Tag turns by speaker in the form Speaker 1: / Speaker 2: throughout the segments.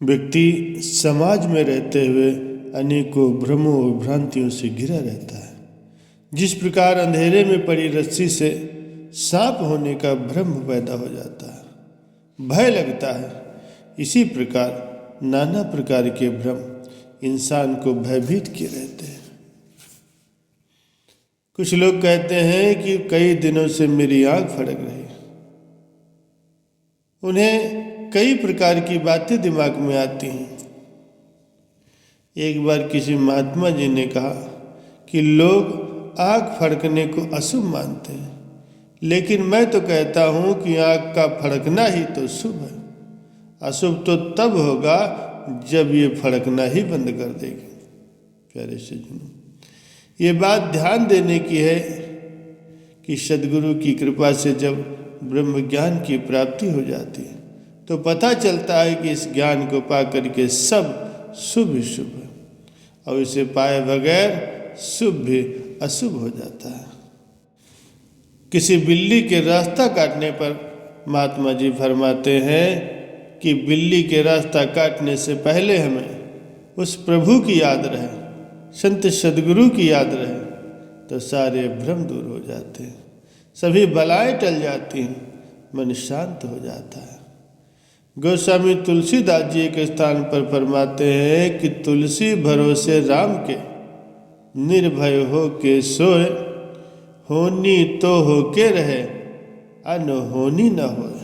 Speaker 1: व्यक्ति समाज में रहते हुए अनेकों भ्रमों और भ्रांतियों से घिरा रहता है। जिस प्रकार अंधेरे में पड़ी रस्सी से सांप होने का भ्रम पैदा हो जाता है, भय लगता है, इसी प्रकार नाना प्रकार के भ्रम इंसान को भयभीत किए रहते हैं। कुछ लोग कहते हैं कि कई दिनों से मेरी आंख फड़क रही। उन्हें कई प्रकार की बातें दिमाग में आती हैं। एक बार किसी महात्मा जी ने कहा कि लोग आंख फड़कने को अशुभ मानते हैं, लेकिन मैं तो कहता हूं कि आंख का फड़कना ही तो शुभ है। अशुभ तो तब होगा जब ये फड़कना ही बंद कर देगी। प्यारे सज्जनों, ये बात ध्यान देने की है कि सद्गुरु की कृपा से जब ब्रह्म ज्ञान की प्राप्ति हो जाती है तो पता चलता है कि इस ज्ञान को पा करके सब शुभ ही शुभ है और इसे पाए बगैर शुभ भी अशुभ हो जाता है। किसी बिल्ली के रास्ता काटने पर महात्मा जी फरमाते हैं कि बिल्ली के रास्ता काटने से पहले हमें उस प्रभु की याद रहे, संत सद्गुरु की याद रहे तो सारे भ्रम दूर हो जाते हैं, सभी बलाएं टल जाती हैं, मन शांत हो जाता है। गोस्वामी तुलसीदास जी एक स्थान पर फरमाते हैं कि तुलसी भरोसे राम के, निर्भय हो के सोए, होनी तो हो के रहे, अनहोनी न होए।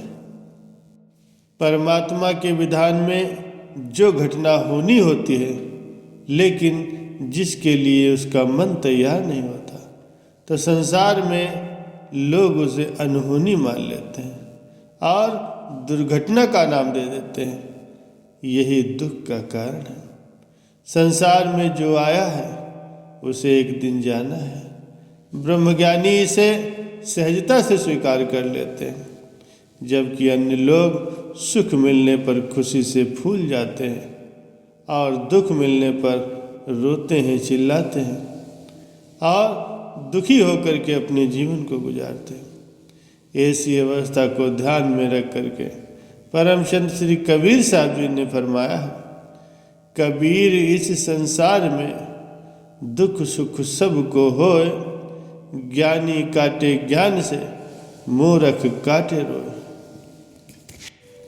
Speaker 1: परमात्मा के विधान में जो घटना होनी होती है, लेकिन जिसके लिए उसका मन तैयार नहीं होता, तो संसार में लोग उसे अनहोनी मान लेते हैं और दुर्घटना का नाम दे देते हैं। यही दुख का कारण है। संसार में जो आया है उसे एक दिन जाना है। ब्रह्मज्ञानी इसे सहजता से स्वीकार कर लेते हैं, जबकि अन्य लोग सुख मिलने पर खुशी से फूल जाते हैं और दुख मिलने पर रोते हैं, चिल्लाते हैं और दुखी होकर के अपने जीवन को गुजारते हैं। ऐसी अवस्था को ध्यान में रख करके परम संत श्री कबीर साहब जी ने फरमाया है, कबीर इस संसार में दुख सुख सबको होए, ज्ञानी काटे ज्ञान से, मूर्ख काटे रोए।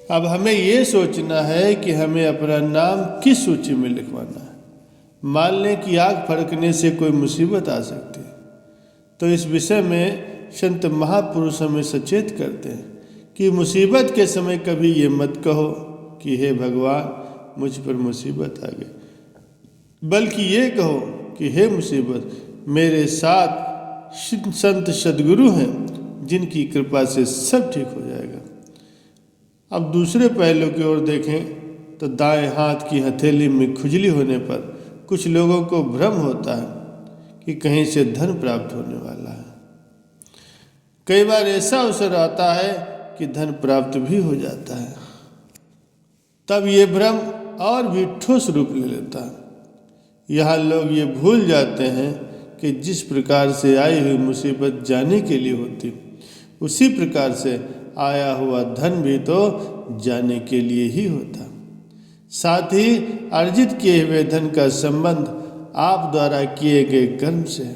Speaker 1: अब हमें ये सोचना है कि हमें अपना नाम किस सूची में लिखवाना है। मान लें कि आँख फड़कने से कोई मुसीबत आ सकती है, तो इस विषय में संत महापुरुष हमें सचेत करते हैं कि मुसीबत के समय कभी ये मत कहो कि हे भगवान मुझ पर मुसीबत आ गई, बल्कि ये कहो कि हे मुसीबत, मेरे साथ संत सद्गुरु हैं जिनकी कृपा से सब ठीक हो जाएगा। अब दूसरे पहलू की ओर देखें तो दाएं हाथ की हथेली में खुजली होने पर कुछ लोगों को भ्रम होता है कि कहीं से धन प्राप्त होने वाला है। कई बार ऐसा अवसर आता है कि धन प्राप्त भी हो जाता है, तब ये भ्रम और भी ठोस रूप ले लेता है। यहाँ लोग ये भूल जाते हैं कि जिस प्रकार से आई हुई मुसीबत जाने के लिए होती, उसी प्रकार से आया हुआ धन भी तो जाने के लिए ही होता। साथ ही अर्जित किए हुए धन का संबंध आप द्वारा किए गए कर्म से है,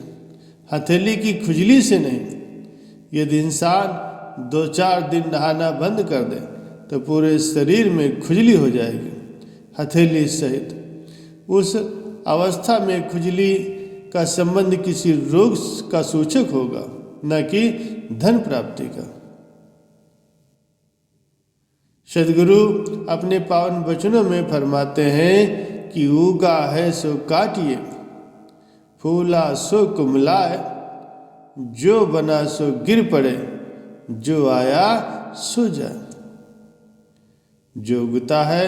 Speaker 1: हथेली की खुजली से नहीं। यदि इंसान 2-4 दिन नहाना बंद कर दे तो पूरे शरीर में खुजली हो जाएगी, हथेली सहित। उस अवस्था में खुजली का संबंध किसी रोग का सूचक होगा, न कि धन प्राप्ति का। सद्गुरु अपने पावन वचनों में फरमाते हैं कि उगा है सो काटिए, फूला सो कुमलाए, जो बना सो गिर पड़े, जो आया सो जाए। जो उगता है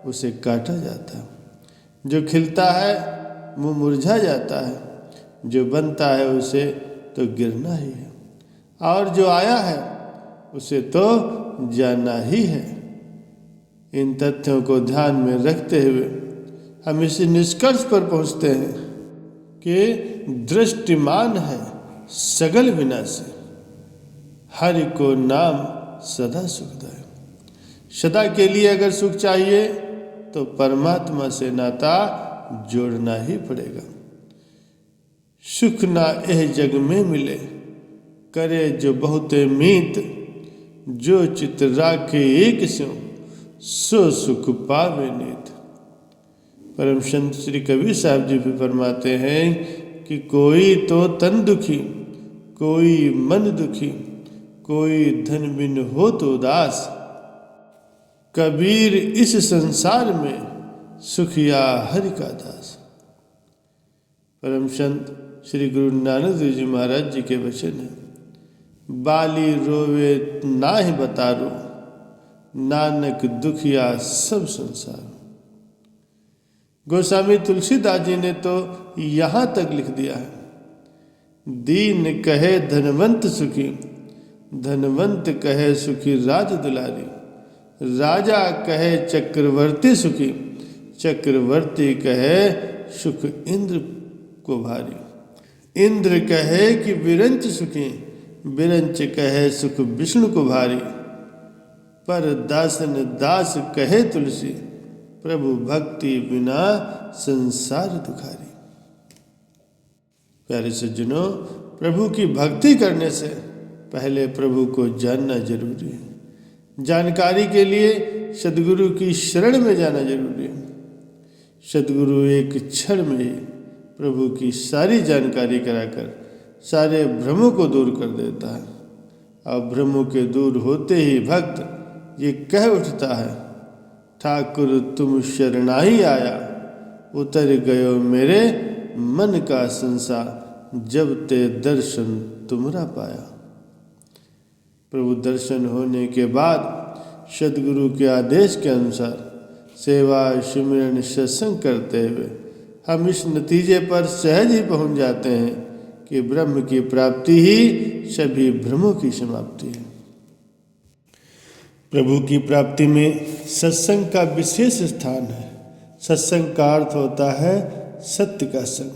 Speaker 1: उसे काटा जाता है, जो खिलता है वो मुरझा जाता है, जो बनता है उसे तो गिरना ही है, और जो आया है उसे तो जाना ही है। इन तथ्यों को ध्यान में रखते हुए हम इस निष्कर्ष पर पहुंचते हैं कि दृष्टिमान है सगल विनाशी, हरि को नाम सदा सुखदायक। सदा के लिए अगर सुख चाहिए तो परमात्मा से नाता जोड़ना ही पड़ेगा। सुख ना एह जग में मिले, करे जो बहुते मीत, जो चित राखे एक स्यों, सो सुख पावे नीत। परम संत श्री कबीर साहब जी भी फरमाते हैं कि कोई तो तन दुखी, कोई मन दुखी, कोई धन बिन हो तो उदास, कबीर इस संसार में सुखिया हरि का दास। परम संत श्री गुरु नानक देव जी महाराज जी के वचन है, बाली रोवे नाहि बतारो, नानक दुखिया सब संसार। गोस्वामी तुलसीदास जी ने तो यहाँ तक लिख दिया है, दीन कहे धनवंत सुखी, धनवंत कहे सुखी राज दुलारी, राजा कहे चक्रवर्ती सुखी, चक्रवर्ती कहे सुख इंद्र को भारी, इंद्र कहे कि विरंच सुखी, विरंच कहे सुख विष्णु को भारी, पर दासन दास कहे तुलसी, प्रभु भक्ति बिना संसार दुखारी। प्यारे सज्जनों, प्रभु की भक्ति करने से पहले प्रभु को जानना जरूरी है। जानकारी के लिए सदगुरु की शरण में जाना जरूरी है। सदगुरु एक क्षण में ही प्रभु की सारी जानकारी कराकर सारे भ्रमों को दूर कर देता है। और भ्रमों के दूर होते ही भक्त ये कह उठता है, ठाकुर तुम शरणाई आया, उतर गयो मेरे मन का संसार, जब ते दर्शन तुमरा पाया। प्रभु दर्शन होने के बाद सदगुरु के आदेश के अनुसार सेवा सिमरन सत्संग करते हुए हम इस नतीजे पर सहज ही पहुंच जाते हैं कि ब्रह्म की प्राप्ति ही सभी भ्रमों की समाप्ति है। प्रभु की प्राप्ति में सत्संग का विशेष स्थान है। सत्संग का अर्थ होता है सत्य का संग,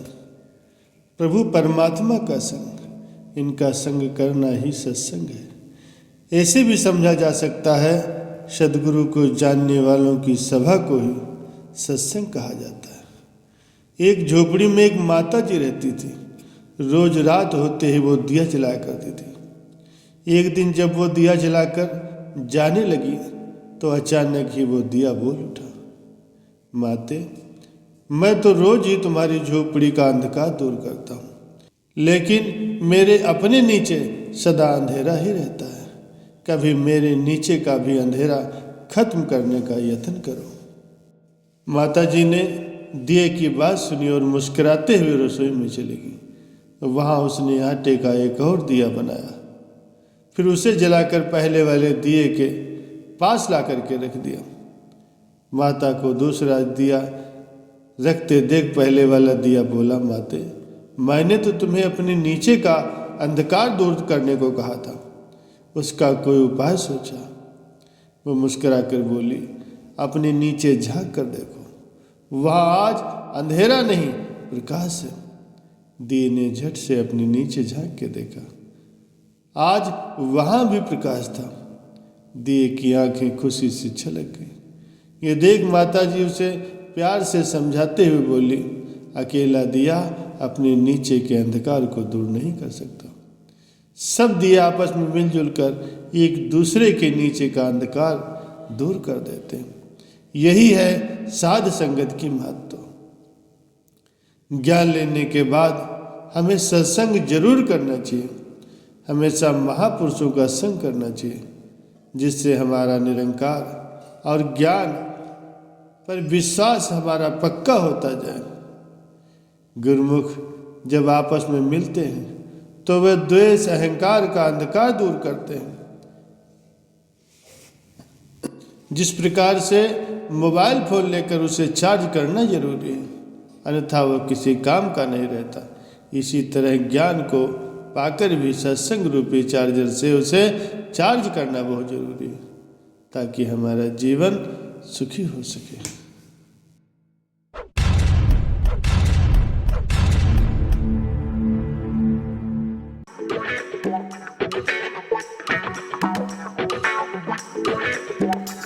Speaker 1: प्रभु परमात्मा का संग। इनका संग करना ही सत्संग है। ऐसे भी समझा जा सकता है, सदगुरु को जानने वालों की सभा को ही सत्संग कहा जाता है। एक झोपड़ी में एक माता जी रहती थी। रोज रात होते ही वो दिया जलाया करती थी। एक दिन जब वो दिया जलाकर जाने लगी तो अचानक ही वो दिया बोल उठा, माते, मैं तो रोज ही तुम्हारी झोपड़ी का अंधकार दूर करता हूँ, लेकिन मेरे अपने नीचे सदा अंधेरा ही रहता है। कभी मेरे नीचे का भी अंधेरा खत्म करने का यत्न करो। माता जी ने दिए की बात सुनी और मुस्कुराते हुए रसोई में चली गई। वहाँ उसने आटे का एक और दिया बनाया, फिर उसे जलाकर पहले वाले दिए के पास ला करके रख दिया। माता को दूसरा दिया रखते देख पहले वाला दिया बोला, माते, मैंने तो तुम्हें अपने नीचे का अंधकार दूर करने को कहा था, उसका कोई उपाय सोचा? वो मुस्कुरा कर बोली, अपने नीचे झांक कर देखो, वहाँ आज अंधेरा नहीं प्रकाश है। दिए ने झट से अपने नीचे झांक के देखा, आज वहाँ भी प्रकाश था। दिए की आंखें खुशी से छलक गई। ये देख माता जी उसे प्यार से समझाते हुए बोली, अकेला दिया अपने नीचे के अंधकार को दूर नहीं कर सकता। सब दिए आपस में मिलजुल कर एक दूसरे के नीचे का अंधकार दूर कर देते हैं। यही है साध संगत की महत्व। ज्ञान लेने के बाद हमें सत्संग जरूर करना चाहिए। हमेशा महापुरुषों का संग करना चाहिए, जिससे हमारा निरंकार और ज्ञान पर विश्वास हमारा पक्का होता जाए। गुरुमुख जब आपस में मिलते हैं तो वे द्वेष अहंकार का अंधकार दूर करते हैं। जिस प्रकार से मोबाइल फोन लेकर उसे चार्ज करना जरूरी है, अन्यथा वह किसी काम का नहीं रहता, इसी तरह ज्ञान को पाकर भी सत्संग रूपी चार्जर से उसे चार्ज करना बहुत जरूरी है, ताकि हमारा जीवन सुखी हो सके।
Speaker 2: Yeah.